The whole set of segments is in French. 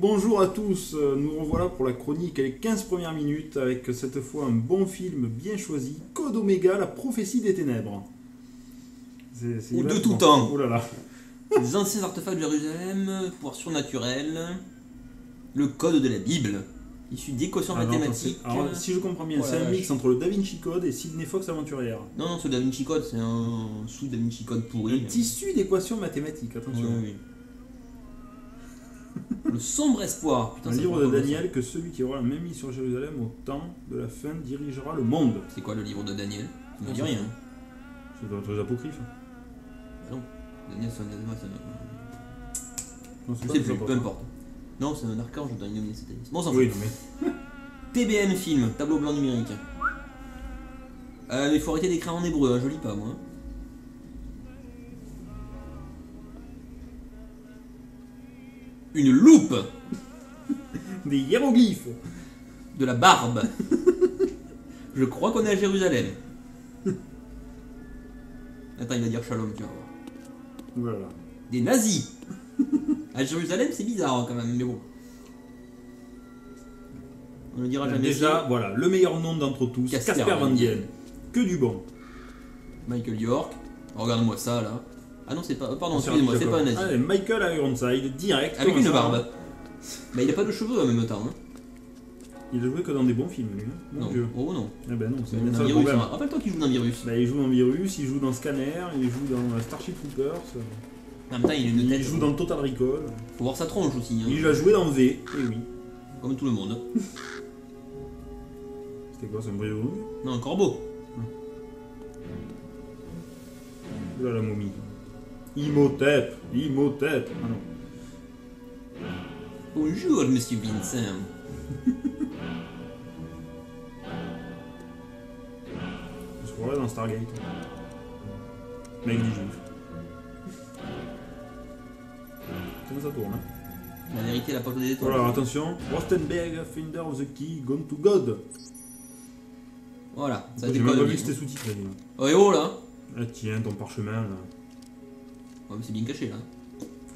bonjour à tous, nous revoilà pour la chronique les 15 premières minutes avec cette fois un bon film bien choisi, Code Oméga, la prophétie des ténèbres. Ou de tout temps. Oh là là. Les anciens artefacts de Jérusalem, pouvoir surnaturel, le code de la Bible, issu d'équations mathématiques. Alors, si je comprends bien, Voilà, c'est un mix entre le Da Vinci Code et Sidney Fox Aventurière. Non, ce Da Vinci Code, c'est un sous-Da Vinci Code pourri. Un tissu d'équations mathématiques, attention. Oui. Le sombre espoir. Putain, Un ça livre fait de pas Daniel que celui qui aura la même mise sur Jérusalem au temps de la fin dirigera le monde. C'est quoi le livre de Daniel? Ça me dit rien. C'est dans les apocryphes. Bah non, Daniel c'est un... Non, Je sais plus, peu importe. Non, c'est un archange dans une nominée sataniste. Bon, on s'en fout. Oui, mais... TBN film, tableau blanc numérique. Il faut arrêter d'écrire en hébreu, hein, je lis pas moi. Une loupe. Des hiéroglyphes. De la barbe. Je crois qu'on est à Jérusalem. Attends, il va dire shalom, tu vas voir. Voilà. Des nazis. À Jérusalem, c'est bizarre hein, quand même, mais bon. On ne dira jamais. Déjà, voilà, le meilleur nom d'entre tous, Casper Casper Van Van Dien. Que du bon. Michael York. Regarde-moi ça là. Ah non, c'est pas. Pardon, C'est excusez-moi, c'est pas un nazi. Allez, Michael Ironside, direct. Avec comme une ça. barbe. Mais il a pas de cheveux en même temps. Hein. Il a joué que dans des bons films, lui. Hein. Mon Non. Dieu. Oh non. Eh ben non, c'est Il bien joue ça dans le Virus. problème. Rappelle-toi qu'il joue dans Virus. Bah, il joue dans Virus, il joue dans Scanner, il joue dans Starship Troopers, En même temps, il a une tête. il joue dans Total Recall, Faut voir sa tronche aussi. Hein. il a joué dans V, et oui. Comme tout le monde. C'était quoi, c'est un brio? Non, un corbeau. Oula la momie. Imhotep. Ah non. Bonjour, monsieur Vincent. On se croirait dans Stargate. Mec du juif. Comment ça tourne, hein? La vérité, la porte des étoiles. Voilà, attention. Rostenberg, Finder of the Key, Gone to God. Voilà, ça J'ai déconne. même pas vu bien. que c'était sous-titré. Là. Oh et oh là. Ah, tiens, ton parchemin, là. Oh, mais c'est bien caché là.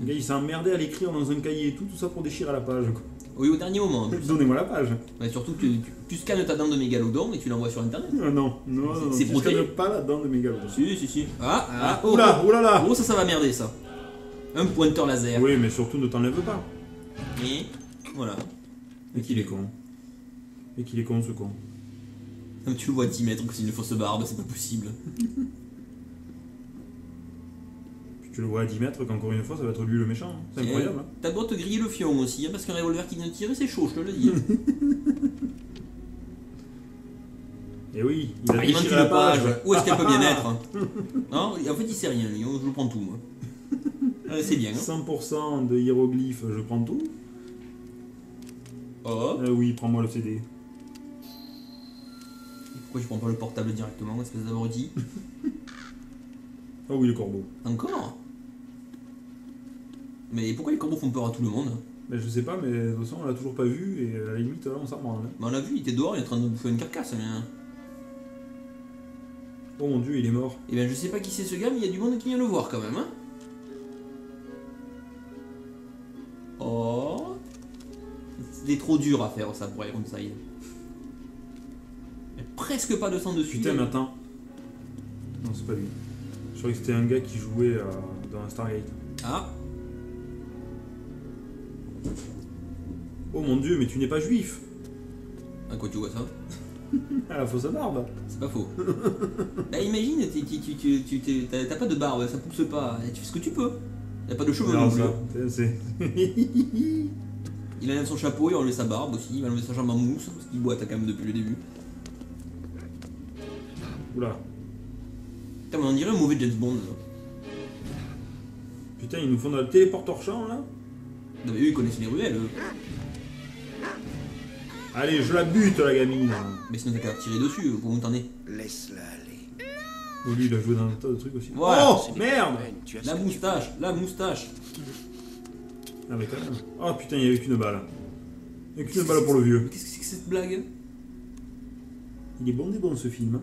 Le gars, il s'est emmerdé à l'écrire dans un cahier et tout ça pour déchirer la page. Quoi. Oui, au dernier moment. En plus. Donnez-moi la page. Mais surtout, tu scannes ta dent de mégalodon et tu l'envoies sur internet. Non, C'est tu protégé. scannes pas la dent de mégalodon. Si. Ah, oh, Oula, oh. oula là. Oh, ça va merder ça. Un pointeur laser. Oui, mais surtout ne t'enlève pas. Et voilà. Et qu'il est con. Et qu'il est con ce con. Comme tu le vois à 10 mètres que c'est une fausse barbe, c'est pas possible. Puis tu le vois à 10 mètres qu'encore une fois ça va être lui le méchant. Hein. C'est incroyable. Hein. T'as le droit de te griller le fion aussi, hein, parce qu'un revolver qui vient de tirer, c'est chaud, je te le dis. Et oui, il a Il manque déchiré la une page. page. Où est-ce qu'elle peut bien être? Non, en fait, il sait rien, lui. Je le prends tout, moi. C'est bien. Hein. 100% de hiéroglyphes, je prends tout. Oh. Oui, prends-moi le CD. Pourquoi je prends pas le portable directement, espèce d'abruti? Oh oui, le corbeau. Encore? Mais pourquoi les corbeaux font peur à tout le monde? Ben, je sais pas, mais de toute façon on l'a toujours pas vu et à la limite là on s'en branle. Hein. Bah, on l'a vu, il était dehors, il est en train de bouffer une carcasse. Mais... Oh mon dieu, il est mort. Eh ben, je sais pas qui c'est ce gars, mais il y a du monde qui vient le voir quand même. Hein. Oh. C'était trop dur à faire ça pour Ironside. Il y a presque pas de sang dessus. Putain, mais attends. Non, c'est pas lui. Je croyais que c'était un gars qui jouait dans Stargate. Ah. Oh mon dieu, mais tu n'es pas juif. À quoi tu vois ça? Ah, la fausse barbe. C'est pas faux. Bah imagine, t'as pas de barbe, ça pousse pas, tu fais ce que tu peux. Y'a pas de cheveux non plus. C'est... Il enlève son chapeau, il enlève sa barbe aussi, il va enlever sa jambe en mousse, parce qu'il boite quand même depuis le début. Oula. Putain, mais on dirait un mauvais James Bond. Là. Putain, ils nous font dans le téléporteur champ là. Non mais eux ils connaissent les ruelles. Eux. Allez, je la bute la gamine. Mais sinon t'as qu'à tirer dessus, pour où t'en es. Laisse-la aller. Oh, lui il a joué dans un tas de trucs aussi. Voilà. Oh merde. Tu as La moustache, la moustache. Ah mais quand même. Oh putain, il n'y avait qu'une balle. Il n'y a qu'une balle pour le vieux. Mais qu'est-ce que c'est que cette blague? Il est bon ce film. Hein.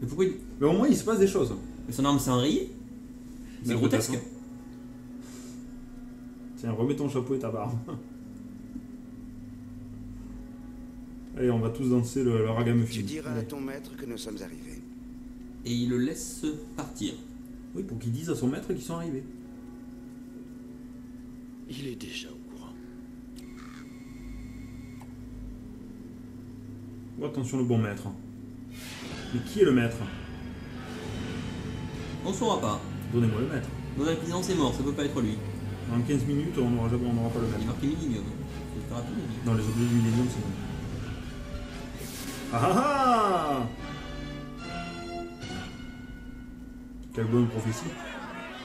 Mais pourquoi il... Mais au moins il se passe des choses. Mais son arme s'est enrayée. C'est Mais grotesque. peut-être, hein. Tiens, remets ton chapeau et ta barbe. Allez, on va tous danser le ragamuffin. Tu diras à Allez. ton maître que nous sommes arrivés. Et il le laisse partir. Oui, pour qu'ils disent à son maître qu'ils sont arrivés. Il est déjà au courant. Oh, attention le bon maître. Mais qui est le maître? On saura pas. Donnez-moi le maître. Donald Pleasance est mort, ça peut pas être lui. En 15 minutes, on n'aura pas le Il est maître. marqué Millennium. C'est rapide. Dans les objets du Millennium, c'est bon. Ah ah ah! Quelle bonne prophétie.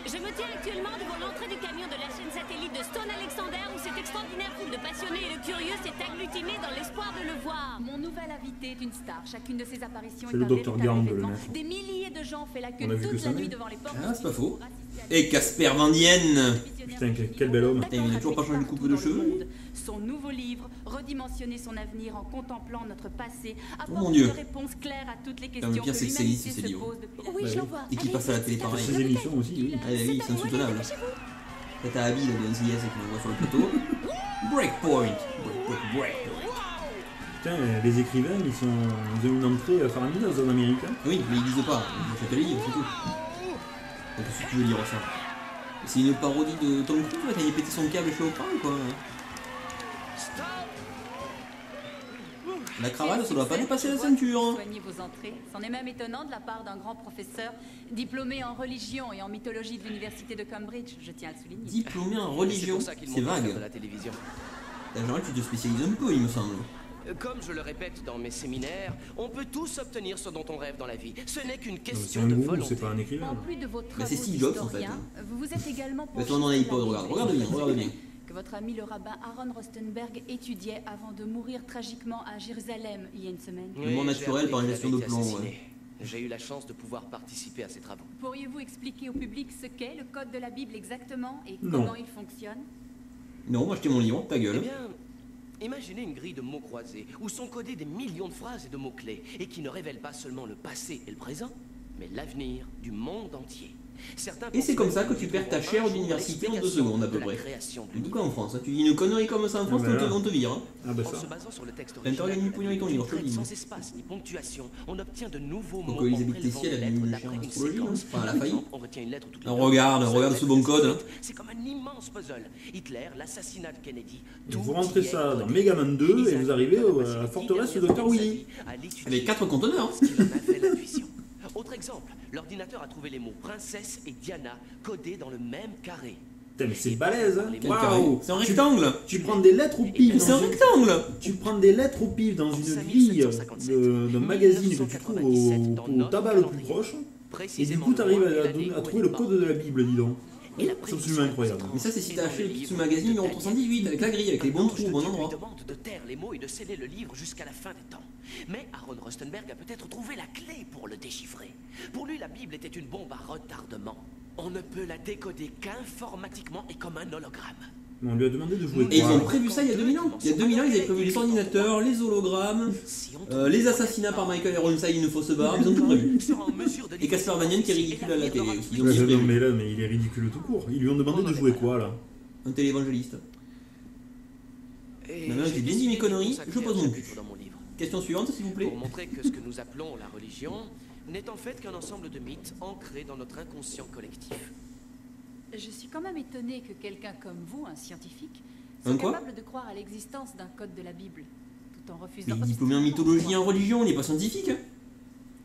Je me tiens actuellement devant l'entrée du camion de la chaîne satellite de Stone Alexander où cette extraordinaire foule de passionnés et de curieux s'est agglutinée dans l'espoir de le voir. Mon nouvel invité est une star. Chacune de ses apparitions C'est est le un Dr. véritable Garn, événement. le maître. Des milliers de gens ont fait la queue On a vu que toute ça, la nuit mais- devant les portes. Ah, c'est pas faux. pour assister à Et Casper Van Dien. Putain, quel bel homme. Putain, il a toujours pas changé de coupe de cheveux. Son nouveau livre, Redimensionner son avenir en contemplant notre passé, mon apporte Dieu. des réponses claires à toutes les le questions pire, que c'est que c'est lisse, l'humanité ce se livre. pose depuis. Bah Oui, je oui. l'envoie. Et qu'il passe à la télé pareil. Ces émissions aussi, oui. Ah oui, c'est insoutenable. Là, t'as Abby, là, de NCIS, qui le voit sur le plateau. Breakpoint. Break. Putain, les écrivains, ils ont une entrée faramineuse en Amérique. Hein. Oui, mais ils lisent pas. Ils achètent les livres, c'est tout. Donc, si tu veux lire ça. C'est une parodie de Tom Cruise, là, quand il a pété son câble chez Oprah, quoi. La cravate, ça doit pas dépasser la ceinture. Soignez vos entrées. C'en est même étonnant de la part d'un grand professeur diplômé en religion et en mythologie de l'université de Cambridge, je tiens à le souligner. Diplômé en C'est religion, pour ça qu'ils c'est m'ont fait vague. faire de la télévision. Genre, tu te spécialises un peu, il me semble. Comme je le répète dans mes séminaires, on peut tous obtenir ce dont on rêve dans la vie. Ce n'est qu'une C'est question un de gourou, volonté. c'est pas un écrivain. En plus de vos travaux c'est Steve Jobs, en fait. d'historien, vous vous êtes également Mais toi, on en a iPod, regarde, regarde bien, regarde bien. que votre ami le rabbin Aaron Rostenberg étudiait avant de mourir tragiquement à Jérusalem il y a une semaine. Le monde j'ai naturel appris par une qu'il gestion avait de été plomb, assassiné. J'ai eu la chance de pouvoir participer à ces travaux. Pourriez-vous expliquer au public ce qu'est le code de la Bible exactement et Non. comment il fonctionne? Non, moi, acheter mon livre, ta Eh gueule. bien, imaginez une grille de mots croisés où sont codés des millions de phrases et de mots-clés et qui ne révèlent pas seulement le passé et le présent, mais l'avenir du monde entier. Certains Et c'est pensent comme ça même que nous tu perds ta trouverons chaire un jour d'université en 2 l'explication secondes à peu de la près. création de En tout cas l'univers. en France. Tu dis une connerie comme ça en France, Ah ben là. on te vire. Hein. Ah bah En ça. se basant sur le texte T'as intérêt à gagner du pognon avec ton livre, je te le dis. sans espace ni ponctuation, on obtient de nouveaux mots. Donc en Elisabeth prélevant Tessier, elle des a mis lettres une d'après chaire en une astrologie, séquence. hein. Enfin, elle a Par failli. exemple, on retient une lettre toutes les Regarde ce bon code. Hein. C'est comme un immense puzzle. Hitler, l'assassinat de Kennedy. Vous tout rentrez y est ça dans codé. Megaman 2 et Isaac vous arrivez Newton a à la passé forteresse les du 10 Dr. dernières Willy. années à l'étudier. Avec 4 conteneurs. Parce qu'il en avait l'intuition. Autre exemple, l'ordinateur a trouvé les mots princesse et Diana codés dans le même carré. Putain, mais c'est balèze, hein. Quel carré. Waouh. C'est un rectangle. Tu prends des lettres au pif. C'est un dans une- rectangle. Tu prends des lettres au pif dans une grille d'un magazine que tu trouves au tabac le plus proche. Et du coup, tu arrives à trouver le code de la Bible, dis donc. C'est absolument incroyable. Mais ça, c'est si t'as acheté le Pixel Magazine numéro 318 avec la grille, avec les bons trous au bon endroit. lui demande de taire les mots et de sceller le livre jusqu'à la fin des temps. Mais Aaron Rostenberg a peut-être trouvé la clé pour le déchiffrer. Pour lui, la Bible était une bombe à retardement. On ne peut la décoder qu'informatiquement et comme un hologramme. Mais on lui a demandé de jouer Et ils quoi ont prévu ça il y a 2000 ans. Il y a 2000 ans, ils avaient prévu les ordinateurs, les hologrammes, Si on les assassinats par Michael Ironside, une fausse barbe, ils ont tout prévu. sera en mesure de Et Casper Van Dien qui est ridicule à la télé aussi. Ils ont Ouais, tout non, prévu. mais là, mais il est ridicule tout court. Ils lui ont demandé de jouer quoi là? Un téléévangéliste. Et Maintenant que j'ai bien dit décidé mes de conneries, consacrer je pose un mon chapitre cul. dans mon livre. Question suivante, s'il vous plaît. Pour montrer que ce que nous appelons la religion n'est en fait qu'un ensemble de mythes ancrés dans notre inconscient collectif. Je suis quand même étonnée que quelqu'un comme vous, un scientifique, Un soit quoi capable de croire à l'existence d'un code de la Bible, tout en Mais refusant... il est diplômé en mythologie et en religion, il n'est pas scientifique. Hein.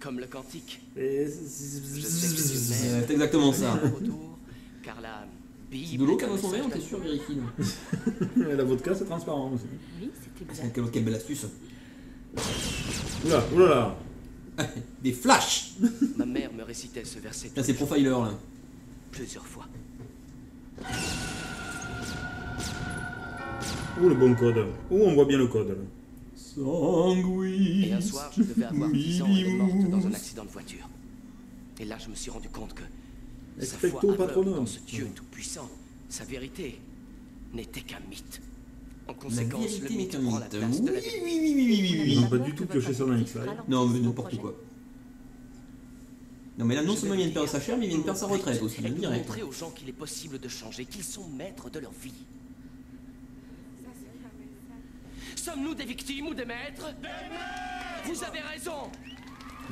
Comme le cantique. Et- Je sais que tu C'est exactement ça. Retour, car la Bible C'est de l'eau est qu'il y a un dans son verre, message t'es sûr, d'amour. vérifie. La vodka, c'est transparent aussi. Oui, c'est exact. Quelle belle astuce. Oula, oula là. Des flashs. Ma mère me récitait ce verset Là, c'est Profiler, là. plusieurs fois. Où le bon code? Où on voit bien le code là. Sanguis. Et un soir, je devais avoir 10 ans et elle est morte dans un accident de voiture. Et là, je me suis rendu compte que sa foi Expecto aveugle patronum. dans ce Dieu tout-puissant, sa vérité, n'était qu'un mythe. En La conséquence, le vérité n'est mythe qu'un prend la mythe. place de la Oui, vérité. oui, oui, oui, oui, oui, oui. Ils n'ont pas du tout pioché ça dans X-Files. Non, mais n'importe quoi. Non, mais là, non seulement il vient de perdre sa chair, mais il vient de perdre sa retraite aussi, Elle peut direct. montrer aux gens qu'il est possible de changer, qu'ils sont maîtres de leur vie. Sommes-nous des victimes ou des maîtres? Vous avez raison.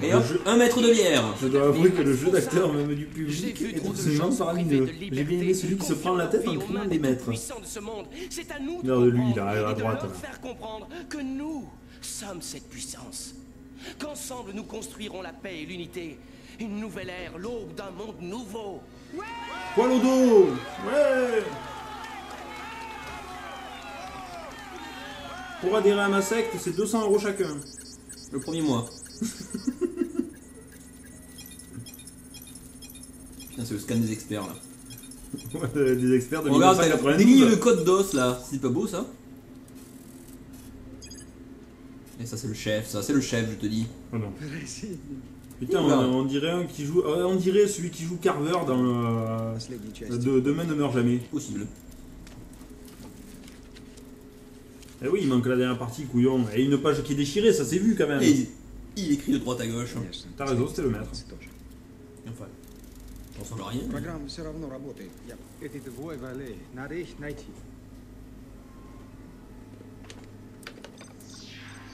Et hop, un mètre de bière. Je dois avouer que le jeu d'acteur, même du J'ai public, vu est trop de absolument gens se priver faramineux. de J'ai liberté, bien aimé celui qui se prend la tête en confiant leur vie criant aux des mains maîtres. puissants de ce monde. C'est à nous de Regarde lui, il comprendre arrive à et de droite. leur faire comprendre que nous sommes cette puissance. Qu'ensemble nous construirons la paix et l'unité. Une nouvelle ère, l'aube d'un monde nouveau. Poil au dos. Ouais. Pour adhérer à ma secte, c'est 200 € chacun. Le premier mois. Putain, c'est le scan des experts là. Ouais, des experts de Regarde, t'as 1992. déligné le code d'os là. C'est pas beau ça? Et ça, c'est le chef, ça, c'est le chef, je te dis. Oh non. Putain, on dirait un qui joue. On dirait celui qui joue Carver dans Demain ne meurt jamais. Possible. Eh oui, il manque la dernière partie, couillon. Et une page qui est déchirée, ça s'est vu quand même. Et il écrit de droite à gauche. T'as raison, c'était le maître. Enfin, ça ressemble à rien. Программа все равно работает. Эти двое валей. Надо их найти.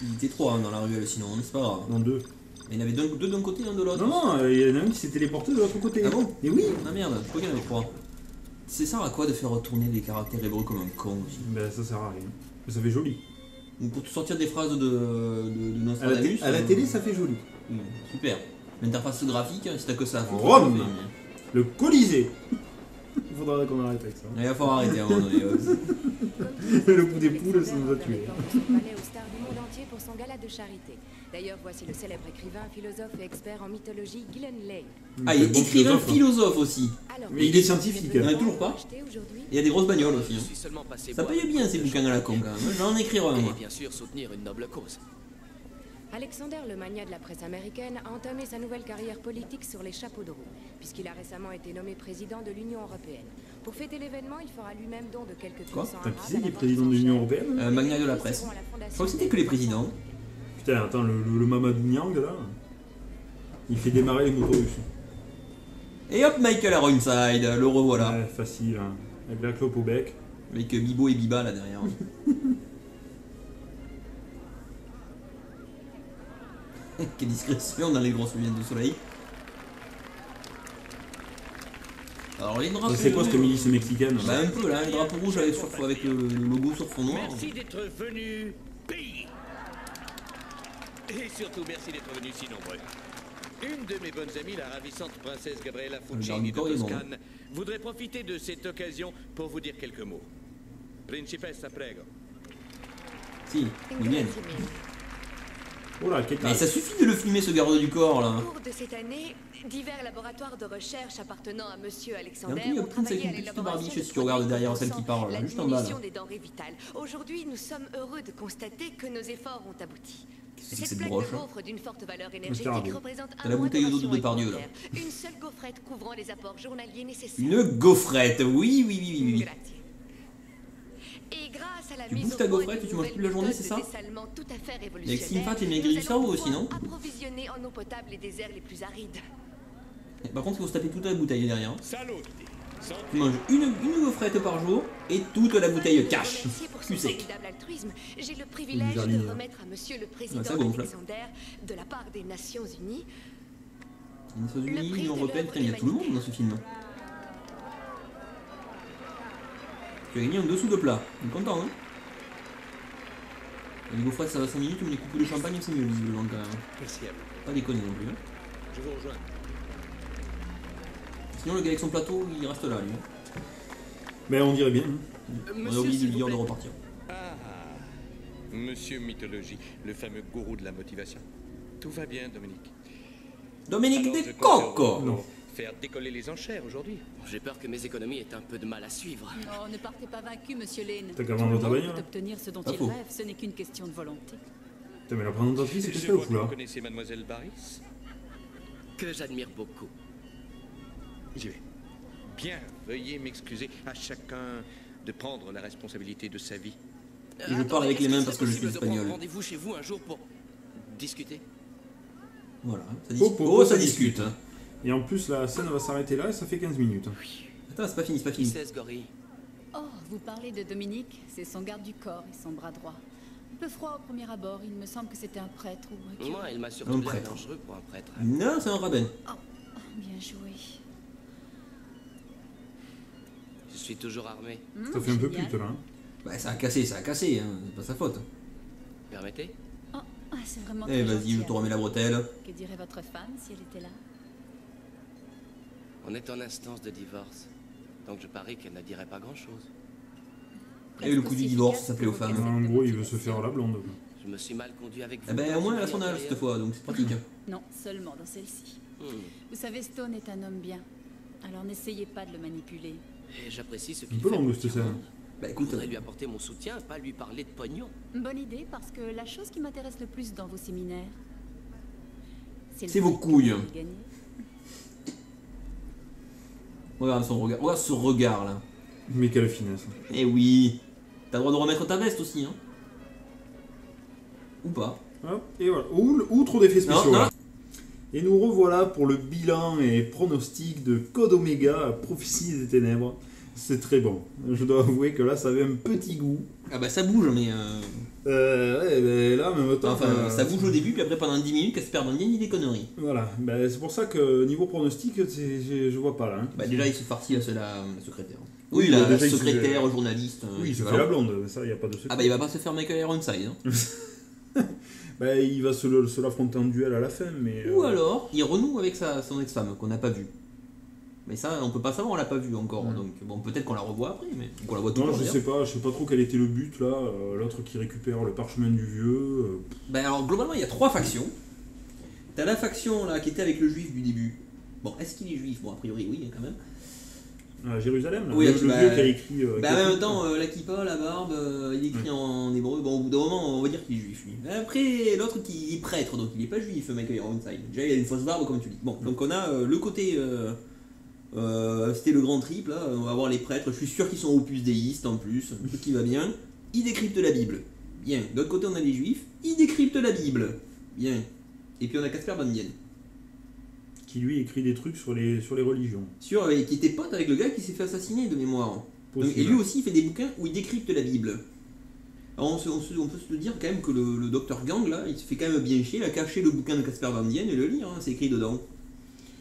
Il était trois hein, dans la ruelle sinon, c'est pas grave. Non, deux. Mais il y en avait deux d'un côté et un de l'autre. Non, non, il y en a un qui s'est téléporté de l'autre côté. Ah bon? Et oui. Ah merde, pourquoi il y en avait trois? C'est ça à quoi de faire retourner les caractères hébreux comme un con aussi? Ben ça sert à rien. Mais ça fait joli. Ou pour te sortir des phrases de Nostradamus. À la télé, ça fait joli. Super. L'interface graphique, si t'as que ça à foutre, Rome. ça fait- Le Colisée. Il faudra qu'on arrête avec ça. Il va falloir arrêter à un moment donné. Le coup des poules, ça nous a tués. Palais aux stars du monde entier pour son gala de charité. D'ailleurs, voici le célèbre écrivain, philosophe et expert en mythologie Gillen Lay. Ah, il est Bon écrivain philosophe, hein. philosophe aussi. Alors, Mais il est scientifique. Il y en a toujours pas. acheté aujourd'hui. Et il y a des grosses bagnoles aussi. Je hein. suis seulement passé Ça boire paye bien ces de bouquins à la con quand même. J'en écrirai un Et moi. bien sûr soutenir une noble cause. Alexander, le magnat de la presse américaine, a entamé sa nouvelle carrière politique sur les chapeaux de roue, puisqu'il a récemment été nommé président de l'Union européenne. Pour fêter l'événement, il fera lui-même don de quelques Quoi puissants Putain, arabes qui c'est à qui est la président de Fondation l'Union Cher. Européenne Magnat de la presse. Je crois que c'était que les présidents. Putain, attends, le Mamadou Niang là. Il fait démarrer les motos russes. Et hop, Michael Ironside, le revoilà. Ouais, facile, hein. Avec la clope au bec. Avec Bibo et Biba là derrière. Quelle discrétion dans les grosses lunettes de soleil. Alors les drapeaux. C'est quoi cette milice mexicaine Bah un peu là, un drapeau rouge avec le logo sur fond noir. Merci d'être venu, pays. Et surtout, merci d'être venu si nombreux. Une de mes bonnes amies, la ravissante princesse Gabriella Fucini de Toscane, voudrait profiter de cette occasion pour vous dire quelques mots. Principessa, prego. Si, il est bien. Oh là, quel Mais ça suffit de le filmer ce garde du corps là. Au cours de cette année, divers laboratoires de recherche appartenant à Monsieur Alexander Il y a un ont peu une travaillé à petite l'élaboration barbiche de si tu regardes produits derrière celle qui parle, la juste en bas, là. diminution des denrées vitales. Aujourd'hui, nous sommes heureux de constater que nos efforts ont abouti. Qu'est-ce que c'est que Cette cette plaque broche de gaufres d'une forte valeur carabo. énergétique représente T'as un la mois bouteille d'eau de ration Depardieu, là. alimentaire. Une seule gaufrette couvrant les apports journaliers nécessaires. Une gaufrette, oui, oui, oui, oui, oui. Grazie. Et grâce à la Tu mise bouffes au ta point gaufrette d'une et tu manges nouvelle plus la journée, méthode c'est ça de dessalement tout à fait Avec révolutionnaire, Slimfat, tu nous maigris du allons cerveau aussi, pouvoir non approvisionner en eau potable les déserts les plus arides. Par contre, il faut se taper toute la bouteille derrière. Salut. Tu manges une gaufrette par jour et toute la bouteille cash. Remercié pour son Plus sec. formidable altruisme, j'ai le privilège jardinier. de remettre à Monsieur le Président Ouais, ça gonfle. Alexander, de la part des Nations Unies, Les Nations Unies, Le prix l'Union de Européenne, l'œuvre putain, il y a tout le monde dans ce film. Tu as gagné un dessous de plat. On est content, hein. Les gaufrettes, ça va 5 minutes, mais les coupes de champagne, c'est mieux visiblement quand même. Merci à vous. Pas déconner non plus. Hein. Je vous rejoins. Sinon, le gars avec son plateau, il reste là, lui. Mais on dirait bien. On a oublié de lui dire de repartir. Ah, Monsieur Mythologie, le fameux gourou de la motivation. Tout va bien, Dominique. Dominique Alors, je de compte sur Coco vous Non. pour faire décoller les enchères aujourd'hui. J'ai peur que mes économies aient un peu de mal à suivre. Non, ne partez pas vaincu, monsieur Lane. T'as qu'à Tout vendre le ta monde bagnole. peut obtenir ce dont Pas il faux. rêve, ce n'est qu'une question de volonté. Putain, mais la présentatrice, c'est qu'est-ce Je qu'elle vois que fout vous là? connaissez Mademoiselle Barris. Que j'admire beaucoup. J'y vais. Bien, veuillez m'excuser à chacun de prendre la responsabilité de sa vie. Et je parle avec les mains parce que je suis Est-ce qu'il serait possible de espagnol. prendre rendez-vous chez vous un jour pour discuter. Voilà, ça Oh, discute. oh, Oh, oh, ça ça discute. Et en plus, la scène va s'arrêter là et ça fait 15 minutes. Attends, c'est pas fini, c'est pas Qui fini. c'est ce gorille? Oh, vous parlez de Dominique, c'est son garde du corps et son bras droit. peu froid au premier abord. Il me semble que c'était un prêtre ou un curé. Moi, il m'a surtout Un l'air prêtre. dangereux pour un prêtre. Non, c'est un rabbin. Bien joué. Je suis toujours armé. Ça fait un peu Génial. pute là. Hein. Bah ça a cassé, hein. C'est pas sa faute. Permettez? C'est vraiment Eh très vas-y, gentil, je te remets la bretelle. Que dirait votre femme si elle était là? On est en instance de divorce. Donc je parie qu'elle ne dirait pas grand-chose. Et le coup du divorce, ça plaît aux femmes. En gros, il veut se faire la blonde. Quoi. Je me suis mal conduit avec vous. Eh ben dans au moins une elle a son vie âge cette antérieure. fois, donc c'est pratique. Non, seulement dans celle-ci. Hmm. Vous savez, Stone est un homme bien. Alors n'essayez pas de le manipuler. Et j'apprécie ce Un qu'il peu fait. longue cette scène. Bah Je écoute, voudrais lui apporter mon soutien, pas lui parler de pognon. Bonne idée, parce que la chose qui m'intéresse le plus dans vos séminaires, le C'est vos fait que couilles. vous gagnez. regarde son regard, regarde ce regard là. Mais quelle finesse. Eh oui, t'as le droit de remettre ta veste aussi, hein. Ou pas. Hop, et voilà. Ou trop d'effets spéciaux. Non, non. là. Et nous revoilà pour le bilan et pronostic de Code Omega, Prophétie des Ténèbres. C'est très bon. Je dois avouer que là, ça avait un petit goût. Ah bah ça bouge, mais Ouais, mais là, en même temps... enfin, ça bouge au début, puis après pendant 10 minutes, Casper Van Dien dit des conneries. Voilà, ben, c'est pour ça que niveau pronostic, je vois pas là. Hein. Bah déjà il se fartit la secrétaire. Oui, Oui, bah, la déjà, il se secrétaire, fait- journaliste. Oui, il se fait voilà. la blonde, ça, il n'y a pas de secret. Ah bah il va pas se faire Michael Ironside. Hein. Ben, il va se l'affronter en duel à la fin, mais... Ou alors, il renoue avec son ex-femme qu'on n'a pas vue. Mais ça, on peut pas savoir, on l'a pas vue encore. Ouais. Donc bon, peut-être qu'on la revoit après, mais qu'on la voit tout Non, le temps, je d'ailleurs. sais pas trop quel était le but là. L'autre qui récupère le parchemin du vieux. Ben alors globalement, il y a 3 factions. T'as la faction là qui était avec le juif du début. Bon, est-ce qu'il est juif? Bon, a priori, oui, quand même. À Jérusalem, là, Oui, le bah, vieux qui a écrit. Bah en même temps, la kippa, la barbe, il écrit en hébreu. Bon, au bout d'un moment, on va dire qu'il est juif, lui. Après, l'autre qui est prêtre, donc il est pas juif, Michael Ironside. Déjà, il a une fausse barbe, comme tu dis. Bon, donc on a le côté. C'était le grand trip, là. On va avoir les prêtres. Je suis sûr qu'ils sont opus déistes en plus. Tout qui va bien. Ils décryptent la Bible. Bien. De l'autre côté, on a les juifs. Ils décryptent la Bible. Bien. Et puis on a Casper Van Dien. Qui lui écrit des trucs sur les religions. Qui était pote avec le gars qui s'est fait assassiner de mémoire. Donc, Possible. et lui aussi, il fait des bouquins où il décrypte la Bible. Alors on peut se dire quand même que le docteur Gang, là, il se fait quand même bien chier. Il a caché le bouquin de Casper Van Dien et le lire. Hein, c'est écrit dedans.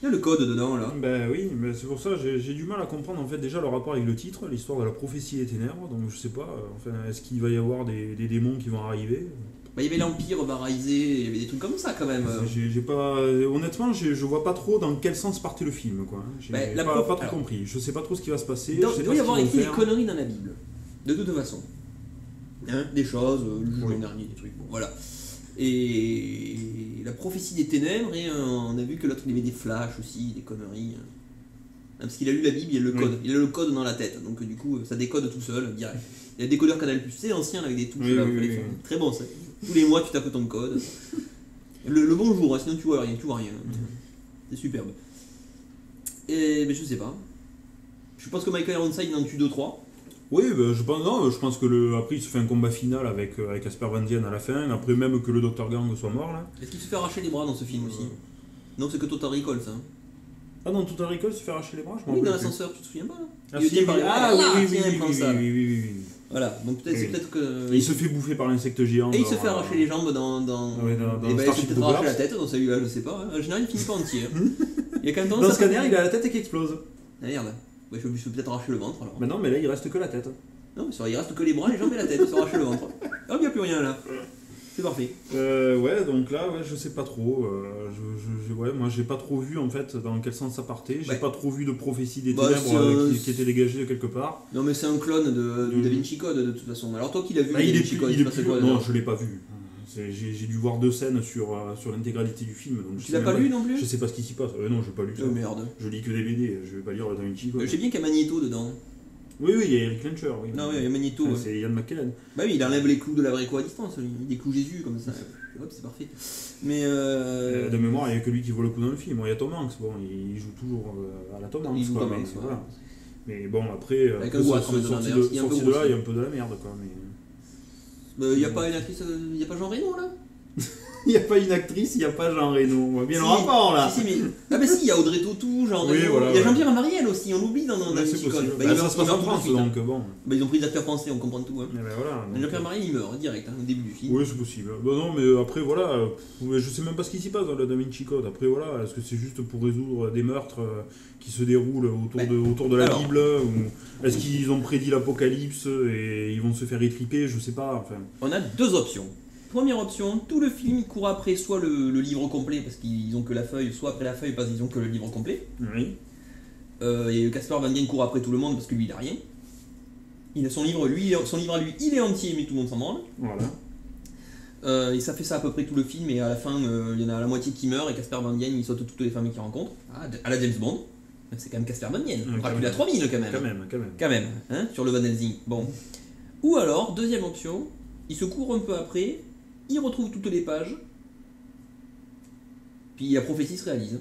Il y a le code dedans, là. Ben oui, mais c'est pour ça j'ai du mal à comprendre en fait déjà le rapport avec le titre, l'histoire de la prophétie des ténèbres. Donc je sais pas, enfin, est-ce qu'il va y avoir des démons qui vont arriver? Bah, il y avait l'Empire baraisé, il y avait des trucs comme ça quand même. J'ai pas, honnêtement, je vois pas trop dans quel sens partait le film, quoi. J'ai Bah, la pas prof- trop alors- compris. Je sais pas trop ce qui va se passer. Il je sais doit pas y ce avoir qu'ils vont écrit des faire. conneries dans la Bible. De toute façon. Hein, des choses, le jugement Oui. dernier, des trucs. Bon, voilà. Et la prophétie des ténèbres, et on a vu que l'autre il avait des flashs aussi, des conneries. Hein, parce qu'il a lu la Bible, il a le code. Oui. Il a le code dans la tête. Donc du coup, ça décode tout seul, direct. Il y a des décodeurs Canal+, c'est ancien avec des touches Oui, là. oui, pour les oui, faire. oui. Très bon ça. Tous les mois tu tapes ton code. Le bonjour, hein, sinon tu vois rien, C'est superbe. Et mais je sais pas. Je pense que Michael Ironside il en tue 2-3. Oui, ben, je pense que après il se fait un combat final avec Casper Van Dien à la fin, après même que le Dr Gang soit mort là. Est-ce qu'il se fait arracher les bras dans ce film aussi? Non, c'est que Total Recall ça. Ah non, Total Recall se fait arracher les bras, je m'en Oui, dans rappelle plus. l'ascenseur, tu te souviens pas là? Ah, Il si, tient par les bras, ah, là, oui, tiens, oui, prends oui, ça. oui, oui, oui. Voilà, donc peut-être Oui. c'est peut-être que. Et il se fait bouffer par l'insecte géant. Et il se dans, fait arracher les jambes dans. Ouais, dans Et bah, il se fait Starship peut-être arracher Troopers. la tête dans celui-là, je sais pas. En général, il finit pas entier. hein. Il y a quand même tendance Dans à Scanner, faire- il a la tête qui explose. Ah merde. Ouais, je me suis peut-être arraché le ventre alors. Mais non, mais là il reste que la tête. Non, mais ça, il reste que les bras, les jambes et la tête, il se arrache le ventre. Ah, il n'y a plus rien là. C'est parfait. Ouais, donc là, ouais, je sais pas trop. Ouais, moi j'ai pas trop vu en fait dans quel sens ça partait. J'ai Ouais. pas trop vu de prophétie des Bah, ténèbres c'est, qui était dégagée de quelque part. Non, mais c'est un clone du Da Vinci Code de toute façon. Alors, toi qui l'as vu, Bah, le il Da est Vinci plus, Code, il il est se passait plus- quoi non, dedans je l'ai pas vu. J'ai dû voir 2 scènes sur l'intégralité du film. Donc je Tu sais l'as pas même lu non plus? Je sais pas ce qui s'y passe. Non, j'ai pas lu ça. Oh merde. Je lis que des BD, je vais pas lire le Da Vinci Code. Je sais bien qu'il y a Magneto dedans. Oui, il y a Eric Lencher. Oui. Non, oui, il y a Magneto. Ah, ouais. c'est Ian McKellen. Bah oui, il enlève les clous de la vraie quoi à distance, il décloue Jésus comme ça. Hop, c'est parfait. Mais De mémoire, il n'y a que lui qui vaut le coup dans le film. Il y a Tom Hanks, bon, il joue toujours à la Tom Hanks. il joue quoi, Tom mais Hanks, voilà. ouais. Mais bon, après, Avec un goitre, en fait, sorti dedans, de il y a un peu sorti de là, gros il y a un peu de la merde. Quoi, mais... il y a pas une actrice, il y a pas Jean Reno là? Il n'y a pas une actrice, il n'y a pas Jean Reno. On voit bien le rapport là. Si, mais... Ah bah si, il y a Audrey Tautou, Jean Reno. Voilà, il y a Jean-Pierre Mariel aussi, on l'oublie dans Da Vinci Code. Ça se passe en France donc bon. Bah ils ont pris des acteurs français, on comprend tout. Hein. Voilà, Jean-Pierre Mariel il meurt direct au début du film. Oui, c'est possible. Bon, non, mais après voilà, je sais même pas ce qui s'y passe dans le Da Vinci Code. Après voilà, est-ce que c'est juste pour résoudre des meurtres qui se déroulent autour de la Bible ou est-ce qu'ils ont prédit l'apocalypse et ils vont se faire étriper, je sais pas. Enfin. On a deux options. Première option, tout le film il court après soit le livre complet parce qu'ils ont que la feuille, soit après la feuille parce qu'ils ont que le livre complet. Oui. Et Caspar Van Dien court après tout le monde parce que lui il a rien. Il a son livre à lui, il est entier mais tout le monde s'en branle. Voilà. Et ça fait ça à peu près tout le film et à la fin il y en a la moitié qui meurt et Caspar Van Dien il saute toutes les femmes qu'il rencontre. À la James Bond. C'est quand même Caspar Van Dien. On rappelle à 3000 quand même. Quand même, hein, sur le Van Helsing. Bon. Ou alors, deuxième option, il se court un peu après. Il retrouve toutes les pages, puis la prophétie se réalise.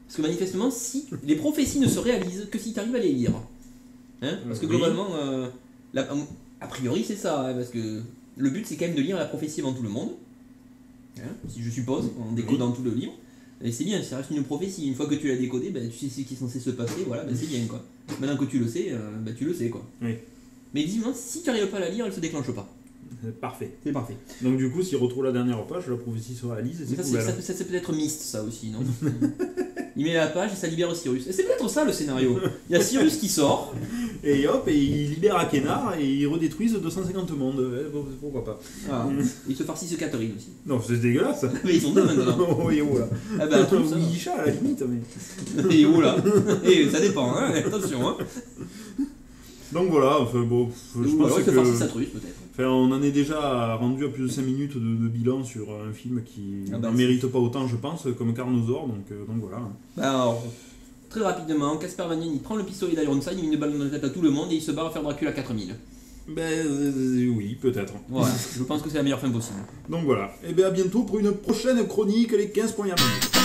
Parce que manifestement, si les prophéties ne se réalisent que si tu arrives à les lire. Hein, parce que globalement, a priori c'est ça, hein, parce que le but c'est quand même de lire la prophétie avant tout le monde. Hein, si je suppose, en décodant tout le livre. Et c'est bien, ça reste une prophétie. Une fois que tu l'as décodé, tu sais ce qui est censé se passer, voilà, c'est bien quoi. Maintenant que tu le sais, tu le sais quoi. Oui. Mais dis-moi, si tu n'arrives pas à la lire, elle se déclenche pas. Parfait. C'est parfait. Donc du coup, s'il retrouve la dernière page, la prophétie se réalise. Et ça peut être Myst, ça aussi, non? Il met la page et ça libère Cyrus. Et c'est peut-être ça le scénario. Il y a Cyrus qui sort. Et hop, et il libère Akenar et ils redétruisent 250 mondes. Pourquoi pas. Ils se farcissent Catherine aussi. Non, c'est dégueulasse. Mais ils sont deux maintenant. Oui, voilà. Ah bah, tout ça. Yisha à la limite. Mais... Et oula. Et ça dépend, hein. Attention. Hein. Donc voilà, enfin bon, je pense que... sa truc, peut-être. Enfin, on en est déjà rendu à plus de 5 minutes de bilan sur un film qui ne mérite pas autant, je pense, comme Carnosaur, donc voilà. Bah alors, très rapidement, Caspar Van Dien, il prend le pistolet d'Ironside, il met une balle dans la tête à tout le monde et il se barre à faire Dracula 4000. Ben oui, peut-être. Voilà, je pense que c'est la meilleure fin possible. Donc voilà, et bien à bientôt pour une prochaine chronique, les 15 premières minutes.